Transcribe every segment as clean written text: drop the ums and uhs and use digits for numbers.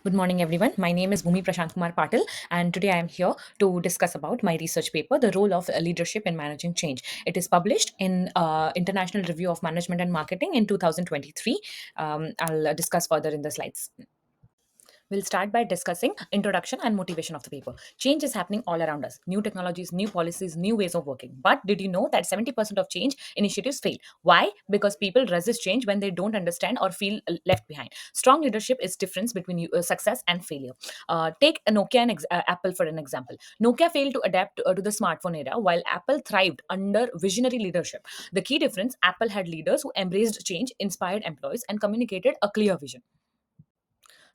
Good morning, everyone. My name is Bhumi Prashant Kumar Patil, and today I am here to discuss about my research paper, "The Role of Leadership in Managing Change." It is published in International Review of Management and Marketing in 2023. I'll discuss further in the slides. We'll start by discussing introduction and motivation of the paper. Change is happening all around us. New technologies, new policies, new ways of working. But did you know that 70% of change initiatives fail? Why? Because people resist change when they don't understand or feel left behind. Strong leadership is difference between success and failure. Take a Nokia and Apple for an example. Nokia failed to adapt to the smartphone era, while Apple thrived under visionary leadership. The key difference: Apple had leaders who embraced change, inspired employees, and communicated a clear vision.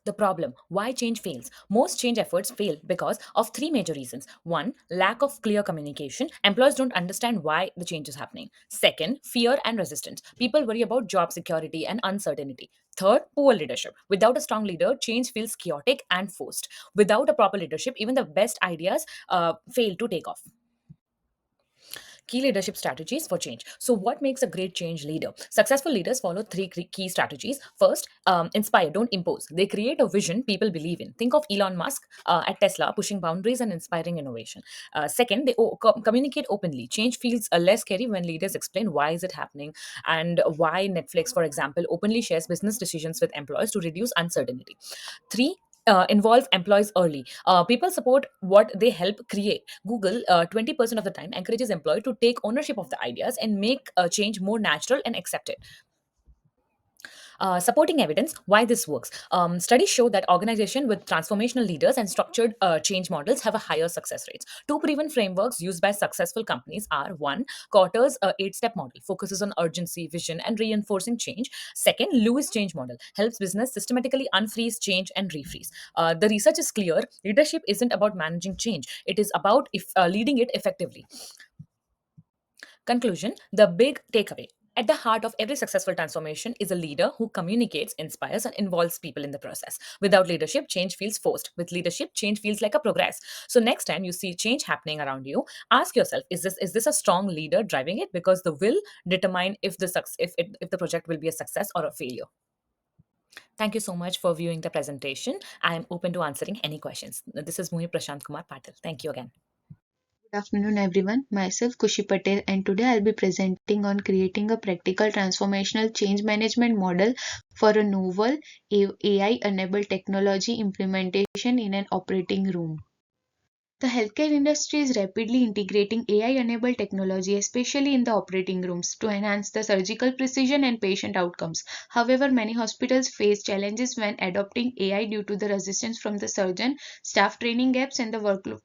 The problem: why change fails? Most change efforts fail because of three major reasons. One, lack of clear communication. Employees don't understand why the change is happening. Second, fear and resistance. People worry about job security and uncertainty. Third, poor leadership. Without a strong leader, change feels chaotic and forced. Without a proper leadership, even the best ideas fail to take off. Key leadership strategies for change. So, what makes a great change leader? Successful leaders follow three key strategies. First, inspire, don't impose. They create a vision people believe in. Think of Elon Musk at Tesla, pushing boundaries and inspiring innovation. Second, they communicate openly. Change feels less scary when leaders explain why is it happening, and why Netflix, for example, openly shares business decisions with employees to reduce uncertainty. Three, involve employees early. People support what they help create. Google, 20% of the time, encourages employees to take ownership of the ideas and make a change more natural and accepted. Supporting evidence why this works. Studies show that organizations with transformational leaders and structured change models have a higher success rates. Two proven frameworks used by successful companies are: one, Carter's eight-step model focuses on urgency, vision, and reinforcing change. Second, Lewis change model helps business systematically unfreeze, change, and refreeze. The research is clear: leadership isn't about managing change; it is about if leading it effectively. Conclusion: the big takeaway. At the heart of every successful transformation is a leader who communicates, inspires, and involves people in the process. Without leadership, change feels forced. With leadership, change feels like a progress. So next time you see change happening around you, ask yourself: is this a strong leader driving it? Because the will determine if the project will be a success or a failure. Thank you so much for viewing the presentation. I am open to answering any questions. This is Muhi Prashant Kumar Patil. Thank you again. Good afternoon, everyone. Myself Kushi Patel, and today I'll be presenting on creating a practical transformational change management model for a novel AI-enabled technology implementation in an operating room. The healthcare industry is rapidly integrating AI-enabled technology, especially in the operating rooms, to enhance the surgical precision and patient outcomes. However, many hospitals face challenges when adopting AI due to the resistance from the surgeon, staff training gaps, and the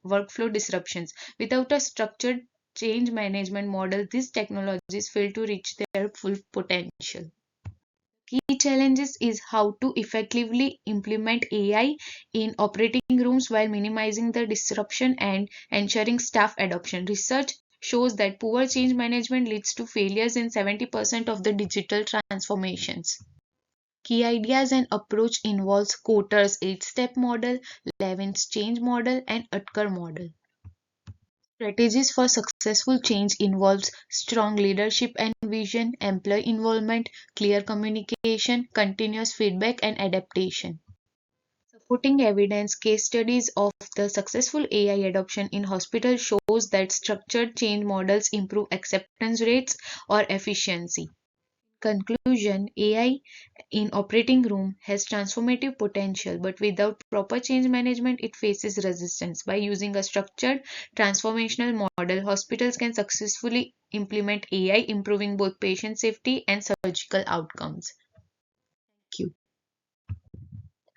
workflow disruptions. Without a structured change management model, these technologies fail to reach their full potential. Key challenges is how to effectively implement AI in operating rooms while minimizing the disruption and ensuring staff adoption. Research shows that poor change management leads to failures in 70% of the digital transformations. Key ideas and approach involves Coter's 8-step model, Levin's change model, and Utker model. Strategies for successful change involves strong leadership and vision, employee involvement, clear communication, continuous feedback, and adaptation. Supporting evidence: case studies of the successful AI adoption in hospitals shows that structured change models improve acceptance rates or efficiency. Conclusion: AI in operating room has transformative potential, but without proper change management, it faces resistance. By using a structured transformational model, hospitals can successfully implement AI, improving both patient safety and surgical outcomes. Thank you.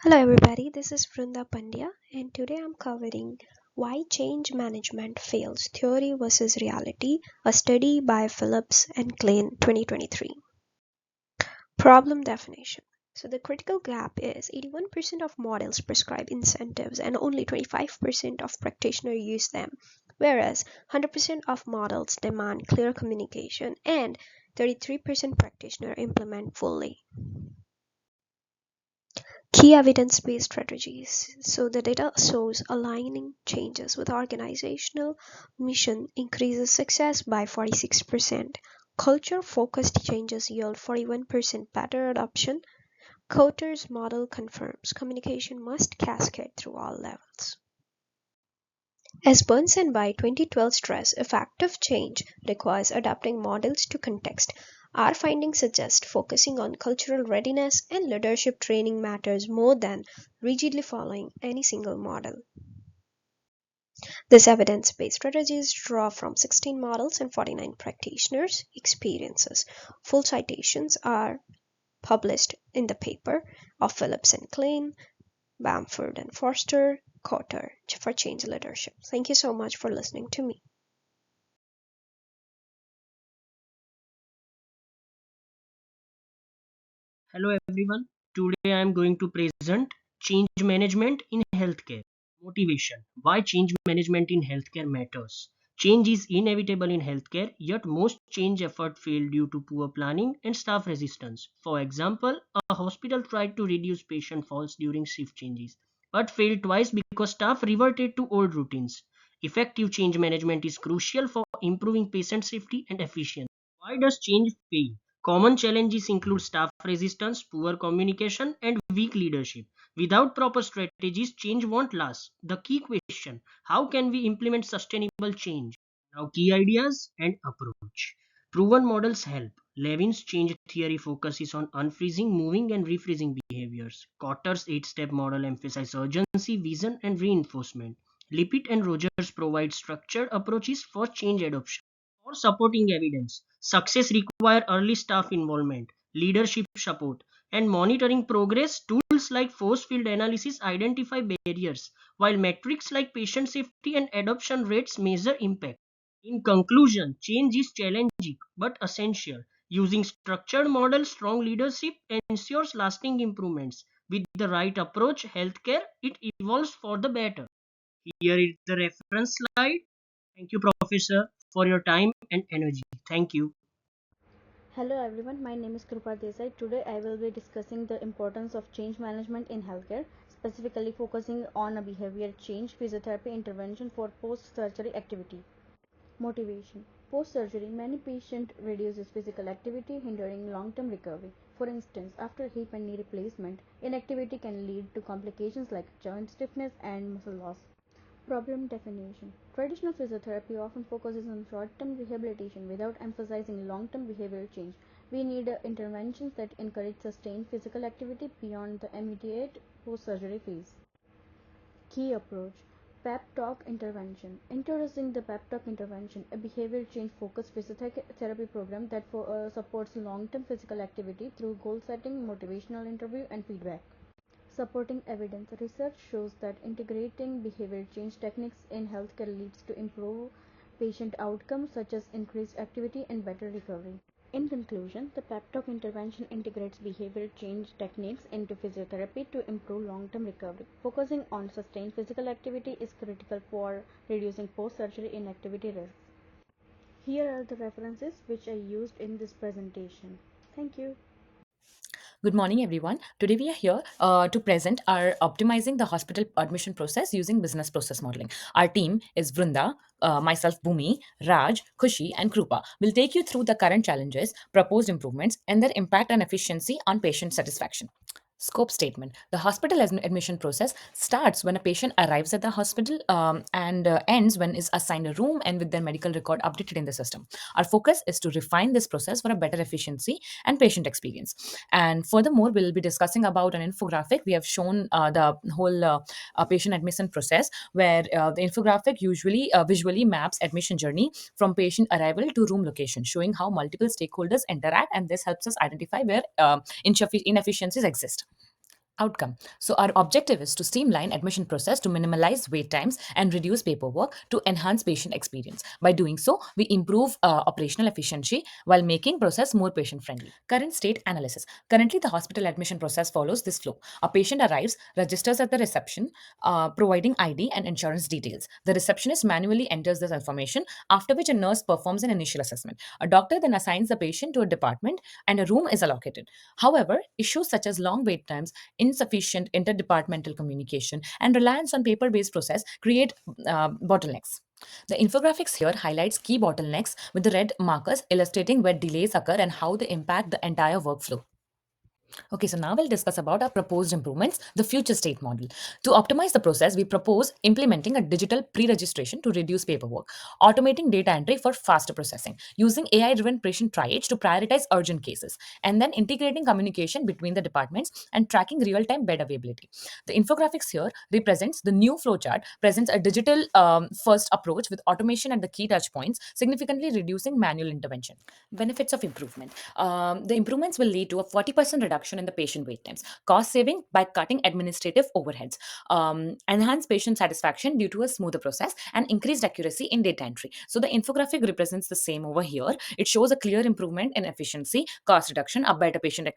Hello everybody, this is Vrunda Pandya and today I'm covering why change management fails: theory versus reality, a study by Phillips and Klein 2023. Problem definition. So the critical gap is 81% of models prescribe incentives and only 25% of practitioners use them, whereas 100% of models demand clear communication and 33% practitioners implement fully. Key evidence-based strategies. So the data shows aligning changes with organizational mission increases success by 46%. Culture-focused changes yield 41% better adoption. Coter's model confirms communication must cascade through all levels. As Burns and by 2012 stress, effective change requires adapting models to context. Our findings suggest focusing on cultural readiness and leadership training matters more than rigidly following any single model. This evidence-based strategies draw from 16 models and 49 practitioners' experiences. Full citations are published in the paper of Phillips and Klein, Bamford and Forster, Cotter for Change Leadership. Thank you so much for listening to me. Hello everyone. Today I am going to present change management in healthcare. Motivation. Why change management in healthcare matters. Change is inevitable in healthcare, yet most change effort fail due to poor planning and staff resistance. For example, a hospital tried to reduce patient falls during shift changes, but failed twice because staff reverted to old routines. Effective change management is crucial for improving patient safety and efficiency. Why does change fail? Common challenges include staff resistance, poor communication, and weak leadership. Without proper strategies, change won't last. The key question: how can we implement sustainable change? Now, key ideas and approach. Proven models help. Levin's change theory focuses on unfreezing, moving, and refreezing behaviors. Cotter's 8-step model emphasizes urgency, vision, and reinforcement. Lippitt and Rogers provide structured approaches for change adoption. For supporting evidence, success requires early staff involvement, leadership support, and monitoring progress. Tools like force field analysis identify barriers, while metrics like patient safety and adoption rates measure impact. In conclusion, change is challenging but essential. Using structured models, strong leadership ensures lasting improvements. With the right approach, healthcare it evolves for the better. Here is the reference slide. Thank you, Professor, for your time and energy. Thank you. Hello everyone, my name is Krupa Desai. Today I will be discussing the importance of change management in healthcare, specifically focusing on a behavior change physiotherapy intervention for post-surgery activity. Motivation. Post-surgery, many patients reduces physical activity, hindering long-term recovery. For instance, after hip and knee replacement, inactivity can lead to complications like joint stiffness and muscle loss. Problem definition. Traditional physiotherapy often focuses on short-term rehabilitation without emphasizing long-term behavioral change. We need interventions that encourage sustained physical activity beyond the immediate post-surgery phase. Key approach. Pep talk intervention. Introducing the pep talk intervention, a behavioral change focused physiotherapy program that supports long-term physical activity through goal setting, motivational interview, and feedback. Supporting evidence. Research shows that integrating behavioral change techniques in healthcare leads to improved patient outcomes such as increased activity and better recovery. In conclusion, the pep talk intervention integrates behavioral change techniques into physiotherapy to improve long-term recovery. Focusing on sustained physical activity is critical for reducing post-surgery inactivity risks. Here are the references which I used in this presentation. Thank you. Good morning, everyone. Today we are here to present our optimizing the hospital admission process using business process modeling. Our team is Vrunda, myself, Bhumi, Raj, Khushi, and Krupa. Will take you through the current challenges, proposed improvements, and their impact and efficiency on patient satisfaction. Scope statement. The hospital admission process starts when a patient arrives at the hospital and ends when is assigned a room and with their medical record updated in the system. Our focus is to refine this process for a better efficiency and patient experience. And furthermore, we'll be discussing about an infographic. We have shown the whole patient admission process where the infographic usually visually maps admission journey from patient arrival to room location, showing how multiple stakeholders interact, and this helps us identify where inefficiencies exist. Outcome. So our objective is to streamline admission process to minimize wait times and reduce paperwork to enhance patient experience. By doing so, we improve operational efficiency while making process more patient friendly. Current state analysis. Currently, the hospital admission process follows this flow. A patient arrives, registers at the reception, providing ID and insurance details. The receptionist manually enters this information, after which a nurse performs an initial assessment. A doctor then assigns the patient to a department and a room is allocated. However, issues such as long wait times, insufficient interdepartmental communication, and reliance on paper-based process create bottlenecks. The infographics here highlights key bottlenecks with the red markers illustrating where delays occur and how they impact the entire workflow. Okay, so now we'll discuss about our proposed improvements, the future state model. To optimize the process, we propose implementing a digital pre-registration to reduce paperwork, automating data entry for faster processing, using AI-driven patient triage to prioritize urgent cases, and then integrating communication between the departments and tracking real-time bed availability. The infographics here represents the new flowchart, presents a digital first approach with automation at the key touch points, significantly reducing manual intervention. Benefits of improvement. The improvements will lead to a 40% reduction in the patient wait times, cost saving by cutting administrative overheads, enhanced patient satisfaction due to a smoother process, and increased accuracy in data entry. So the infographic represents the same over here. It shows a clear improvement in efficiency, cost reduction, a better patient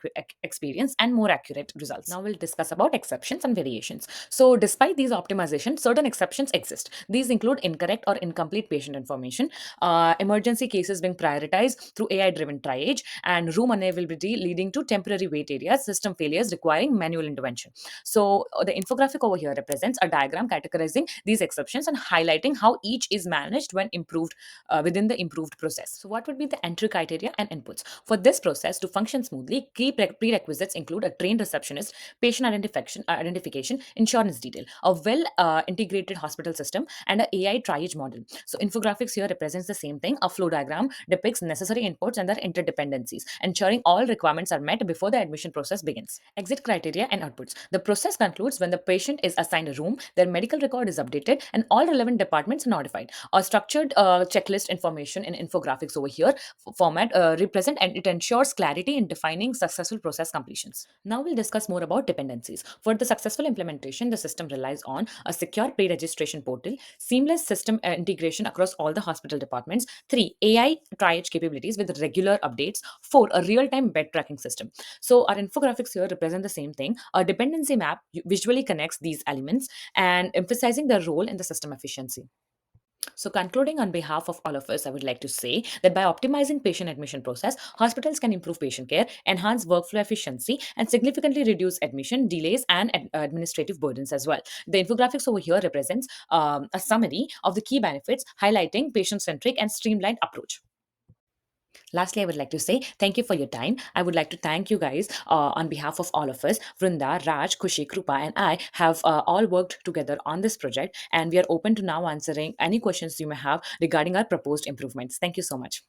experience, and more accurate results. Now we'll discuss about exceptions and variations. So despite these optimizations, certain exceptions exist. These include incorrect or incomplete patient information, emergency cases being prioritized through AI driven triage, and room unavailability leading to temporary wait areas, system failures requiring manual intervention. So, the infographic over here represents a diagram categorizing these exceptions and highlighting how each is managed when improved within the improved process. So, what would be the entry criteria and inputs? For this process to function smoothly, key prerequisites include a trained receptionist, patient identification, insurance detail, a well integrated hospital system, and an AI triage model. So, infographics here represents the same thing. A flow diagram depicts necessary inputs and their interdependencies, ensuring all requirements are met before the admission process begins. Exit criteria and outputs. The process concludes when the patient is assigned a room, their medical record is updated, and all relevant departments are notified. A structured checklist information in infographics over here format represent, and it ensures clarity in defining successful process completions. Now we'll discuss more about dependencies. For the successful implementation, the system relies on a secure pre-registration portal, seamless system integration across all the hospital departments, 3 AI triage capabilities with regular updates, 4 a real-time bed tracking system. So our infographics here represent the same thing. A dependency map visually connects these elements and emphasizing their role in the system efficiency. So, concluding on behalf of all of us, I would like to say that by optimizing patient admission process, hospitals can improve patient care, enhance workflow efficiency, and significantly reduce admission delays and administrative burdens as well. The infographics over here represents a summary of the key benefits, highlighting patient-centric and streamlined approach. Lastly, I would like to say thank you for your time. I would like to thank you guys on behalf of all of us. Vrinda, Raj, Kushi, Krupa, and I have all worked together on this project, and we are open to now answering any questions you may have regarding our proposed improvements. Thank you so much.